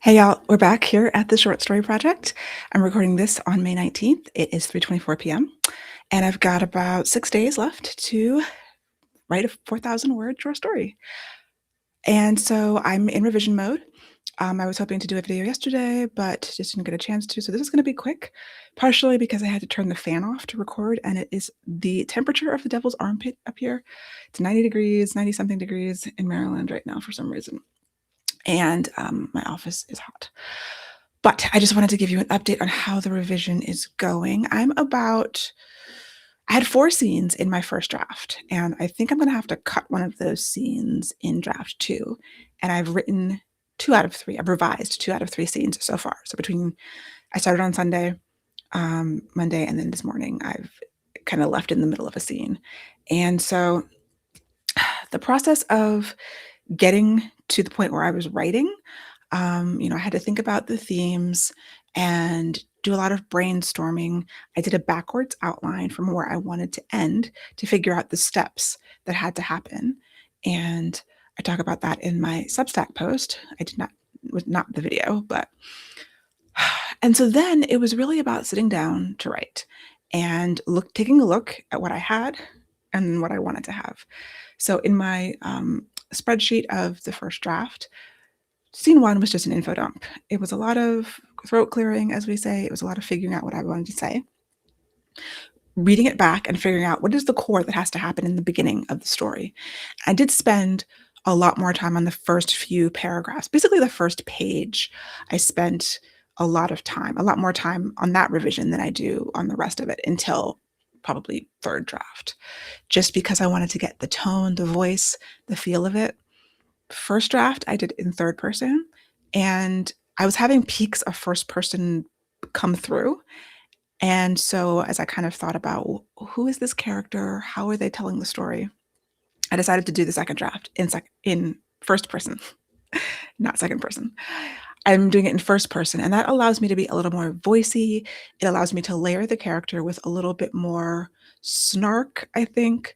Hey y'all, we're back here at the Short Story Project. I'm recording this on May 19th. It is 3:24 p.m. and I've got about 6 days left to write a 4,000 word short story. And so I'm in revision mode. I was hoping to do a video yesterday, but just didn't get a chance to. So this is going to be quick, partially because I had to turn the fan off to record, and it is the temperature of the devil's armpit up here. It's 90 degrees, 90 something degrees in Maryland right now for some reason. And my office is hot. But I just wanted to give you an update on how the revision is going. I had 4 scenes in my first draft, and I think I'm going to have to cut one of those scenes in draft 2. And I've written 2 out of 3. I've revised 2 out of 3 scenes so far. So I started on Sunday, Monday, and then this morning I've kind of left in the middle of a scene. And so the process of getting to the point where I was writing, I had to think about the themes and do a lot of brainstorming. I did a backwards outline from where I wanted to end to figure out the steps that had to happen. And I talk about that in my Substack post. I did not, with not the video, but. And so then it was really about sitting down to write and taking a look at what I had and what I wanted to have. So in my spreadsheet of the first draft, scene 1 was just an info dump. It was a lot of throat clearing, as we say. It was a lot of figuring out what I wanted to say, reading it back and figuring out what is the core that has to happen in the beginning of the story. I did spend a lot more time on the first few paragraphs. Basically, the first page, I spent a lot more time on that revision than I do on the rest of it until probably third draft, just because I wanted to get the tone, the voice, the feel of it. First draft, I did in third person, and I was having peaks of first person come through. And so as I kind of thought about who is this character? How are they telling the story? I decided to do the second draft in first person, not second person. I'm doing it in first person, and that allows me to be a little more voicey. It allows me to layer the character with a little bit more snark, I think,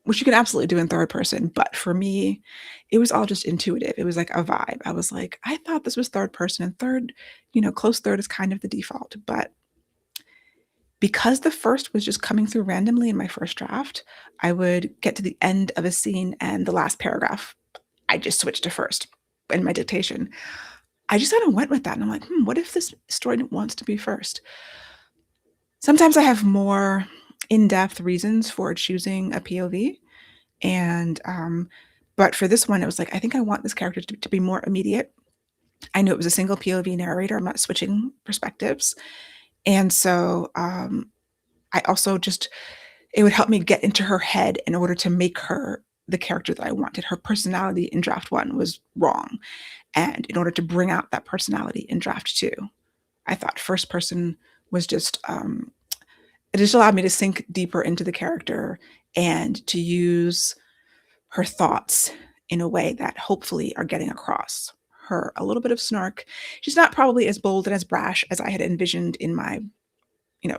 which you can absolutely do in third person. But for me, it was all just intuitive. It was like a vibe. I was like, I thought this was third person, and third, close third is kind of the default. But because the first was just coming through randomly in my first draft, I would get to the end of a scene and the last paragraph, I just switched to first in my dictation. I just kind of went with that. And I'm like, what if this story wants to be first? Sometimes I have more in-depth reasons for choosing a POV. But for this one, it was like, I think I want this character to be more immediate. I knew it was a single POV narrator. I'm not switching perspectives. And so I also it would help me get into her head in order to make her the character that I wanted. Her personality in draft 1 was wrong. And in order to bring out that personality in draft 2, I thought first person was it just allowed me to sink deeper into the character and to use her thoughts in a way that hopefully are getting across her a little bit of snark. She's not probably as bold and as brash as I had envisioned in my,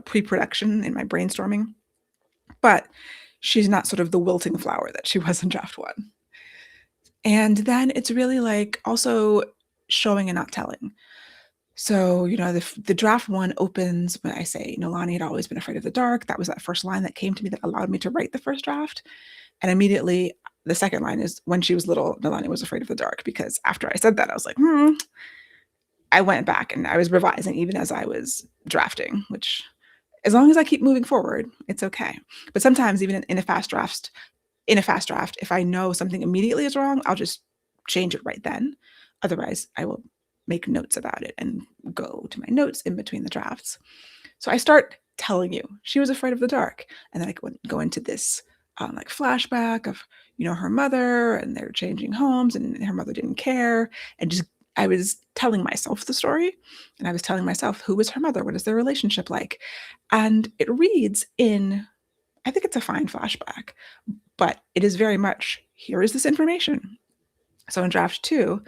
pre-production, in my brainstorming, but she's not sort of the wilting flower that she was in draft 1. And then it's really like also showing and not telling. So, the draft 1 opens when I say, Nolani had always been afraid of the dark. That was that first line that came to me that allowed me to write the first draft. And immediately the second line is, when she was little, Nolani was afraid of the dark, because after I said that, I was like, I went back and I was revising even as I was drafting, which as long as I keep moving forward, it's okay. But sometimes even in a fast draft, if I know something immediately is wrong, I'll just change it right then. Otherwise, I will make notes about it and go to my notes in between the drafts. So I start telling you she was afraid of the dark, and then I go into this like flashback of her mother, and they're changing homes, and her mother didn't care, and just I was telling myself the story, and I was telling myself, who is her mother? What is their relationship like? And it reads I think it's a fine flashback, but it is very much, here is this information. So in draft 2,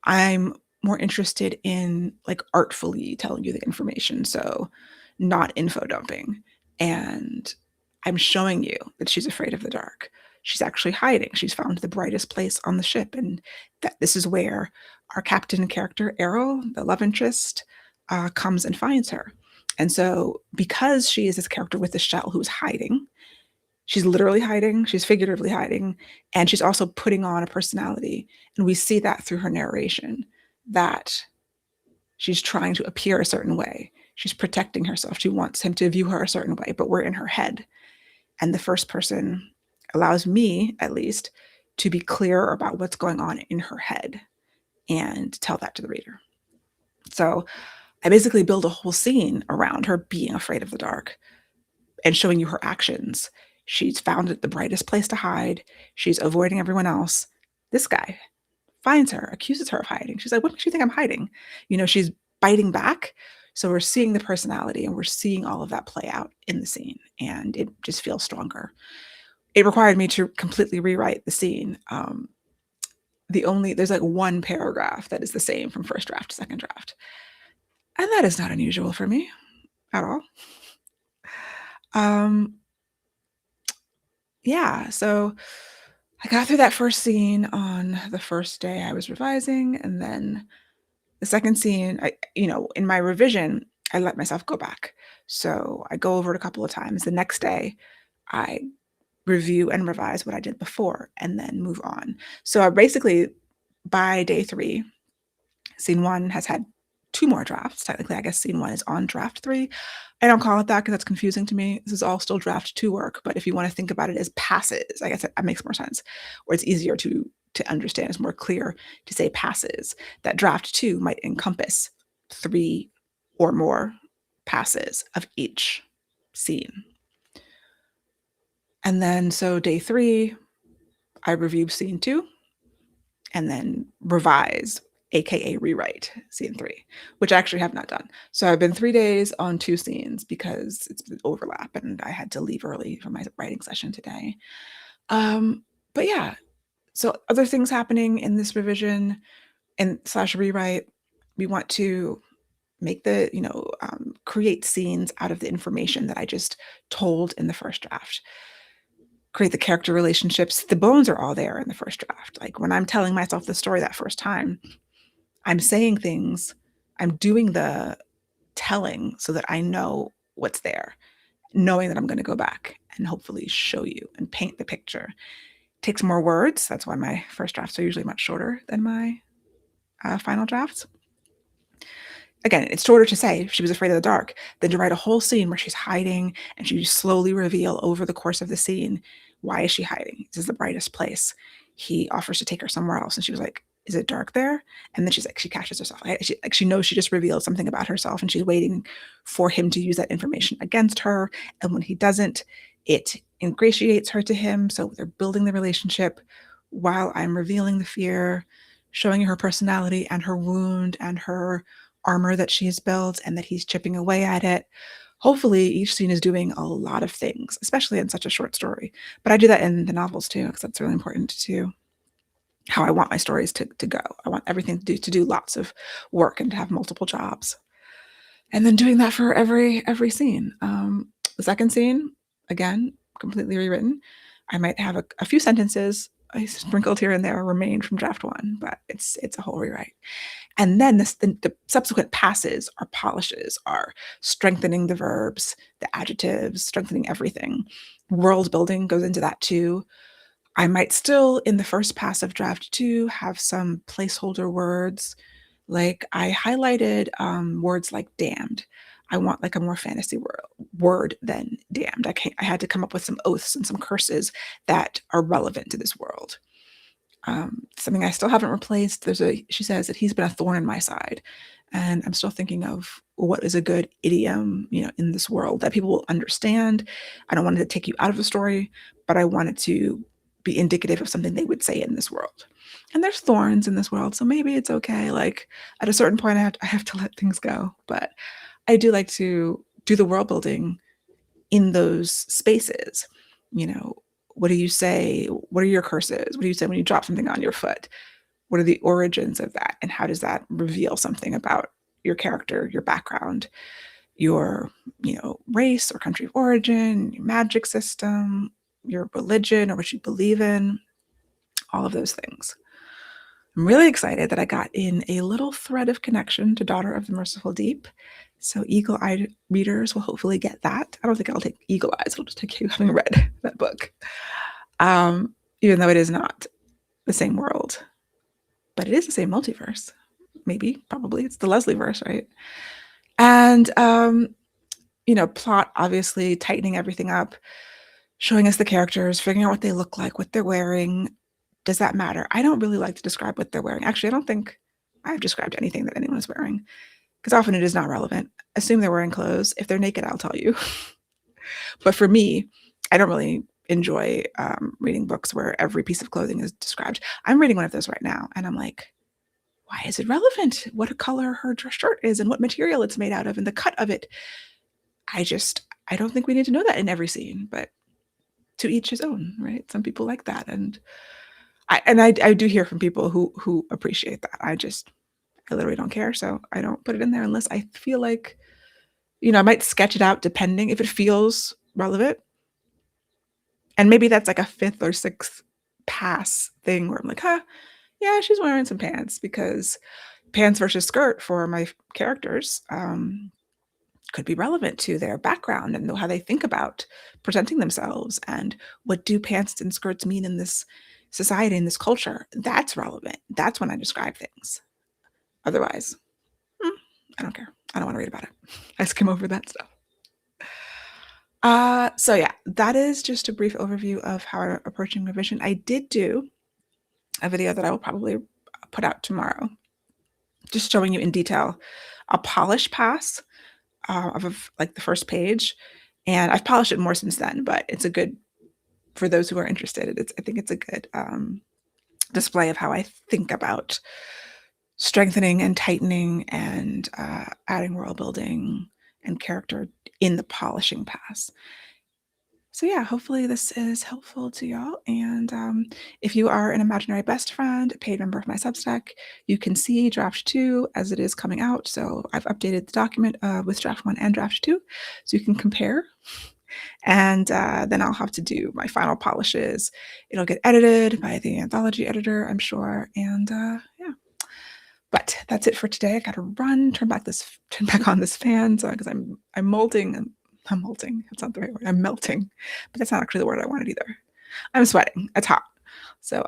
I'm more interested in like artfully telling you the information. So not info dumping. And I'm showing you that she's afraid of the dark. she's actually hiding. She's found the brightest place on the ship, and that this is where our captain character, Errol, the love interest, comes and finds her. And so, because she is this character with the shell who's hiding, she's literally hiding, she's figuratively hiding, and she's also putting on a personality. And we see that through her narration, that she's trying to appear a certain way. She's protecting herself. She wants him to view her a certain way, but we're in her head. And the first person allows me, at least, to be clear about what's going on in her head and tell that to the reader. So I basically build a whole scene around her being afraid of the dark and showing you her actions. She's found the brightest place to hide. She's avoiding everyone else. This guy finds her, accuses her of hiding. She's like, what makes you think I'm hiding? She's biting back. So we're seeing the personality and we're seeing all of that play out in the scene, and it just feels stronger. It required me to completely rewrite the scene. There's like one paragraph that is the same from first draft to second draft. And that is not unusual for me at all. Yeah, so I got through that first scene on the first day I was revising, and then the second scene, in my revision, I let myself go back. So I go over it a couple of times. The next day, I review and revise what I did before and then move on. So basically, by day 3, scene 1 has had 2 more drafts. Technically, I guess scene 1 is on draft 3. I don't call it that because that's confusing to me. This is all still draft 2 work, but if you want to think about it as passes, I guess that makes more sense, or it's easier to understand. It's more clear to say passes. That draft 2 might encompass 3 or more passes of each scene. And then, so day 3, I review scene 2 and then revise, aka rewrite, scene 3, which I actually have not done. So I've been 3 days on 2 scenes because it's been overlap and I had to leave early for my writing session today. But yeah, so other things happening in this revision and / rewrite. We want to make create scenes out of the information that I just told in the first draft. Create the character relationships. The bones are all there in the first draft. Like when I'm telling myself the story that first time, I'm saying things, I'm doing the telling so that I know what's there, knowing that I'm going to go back and hopefully show you and paint the picture. It takes more words. That's why my first drafts are usually much shorter than my final drafts. Again, it's shorter to say she was afraid of the dark than to write a whole scene where she's hiding and she slowly reveal over the course of the scene, why is she hiding? This is the brightest place. He offers to take her somewhere else. And she was like, is it dark there? And then she catches herself. She knows she just revealed something about herself and she's waiting for him to use that information against her. And when he doesn't, it ingratiates her to him. So they're building the relationship while I'm revealing the fear, showing her personality and her wound and her armor that she has built and that he's chipping away at it. Hopefully each scene is doing a lot of things, especially in such a short story. But I do that in the novels too, because that's really important to how I want my stories to go. I want everything to do lots of work and to have multiple jobs. And then doing that for every scene. The second scene, again, completely rewritten. I might have a few sentences I sprinkled here and there remain from draft 1, but it's a whole rewrite. And then the subsequent passes or polishes are strengthening the verbs, the adjectives, strengthening everything. World building goes into that too. I might still, in the first pass of draft 2, have some placeholder words. Like I highlighted words like damned. I want like a more fantasy word than damned. I had to come up with some oaths and some curses that are relevant to this world. Something I still haven't replaced. She says that he's been a thorn in my side. And I'm still thinking of what is a good idiom, in this world that people will understand. I don't want it to take you out of the story, but I want it to be indicative of something they would say in this world. And there's thorns in this world, so maybe it's okay. Like at a certain point, I have to let things go. But I do like to do the world building in those spaces. What do you say? What are your curses? What do you say when you drop something on your foot? What are the origins of that? And how does that reveal something about your character, your background, your, race or country of origin, your magic system, your religion or what you believe in, all of those things. I'm really excited that I got in a little thread of connection to Daughter of the Merciful Deep. So eagle-eyed readers will hopefully get that. I don't think I'll take eagle eyes. It'll just take you having read that book. Even though it is not the same world, but it is the same multiverse. Maybe, probably. It's the Leslie verse, right? And, plot, obviously, tightening everything up, showing us the characters, figuring out what they look like, what they're wearing. Does that matter? I don't really like to describe what they're wearing. Actually, I don't think I've described anything that anyone is wearing, because often it is not relevant. Assume they're wearing clothes. If they're naked, I'll tell you. But for me, I don't really enjoy reading books where every piece of clothing is described. I'm reading one of those right now, and I'm like, why is it relevant? What color her dress shirt is and what material it's made out of and the cut of it. I don't think we need to know that in every scene, but to each his own, right? Some people like that. And I do hear from people who appreciate that. I literally don't care. So I don't put it in there unless I feel like, I might sketch it out depending if it feels relevant. And maybe that's like a 5th or 6th pass thing where I'm like, yeah, she's wearing some pants, because pants versus skirt for my characters could be relevant to their background and how they think about presenting themselves, and what do pants and skirts mean in this society, in this culture. That's relevant. That's when I describe things. Otherwise, I don't care. I don't want to read about it. I skim over that stuff. So yeah, that is just a brief overview of how I'm approaching revision. I did do a video that I will probably put out tomorrow, just showing you in detail a polish pass of like the first page. And I've polished it more since then, but it's a good, for those who are interested, I think it's a good display of how I think about strengthening and tightening and adding world building and character in the polishing pass. So yeah, hopefully this is helpful to y'all. And if you are an imaginary best friend, a paid member of my Substack, you can see draft 2 as it is coming out. So I've updated the document with draft 1 and draft 2, so you can compare. And then I'll have to do my final polishes. It'll get edited by the anthology editor, I'm sure. And yeah. But that's it for today. I gotta run, turn back on this fan, so because I'm molting. I'm molting. That's not the right word. I'm melting, but that's not actually the word I wanted either. I'm sweating. It's hot. So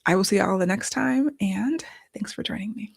I will see y'all the next time, and thanks for joining me.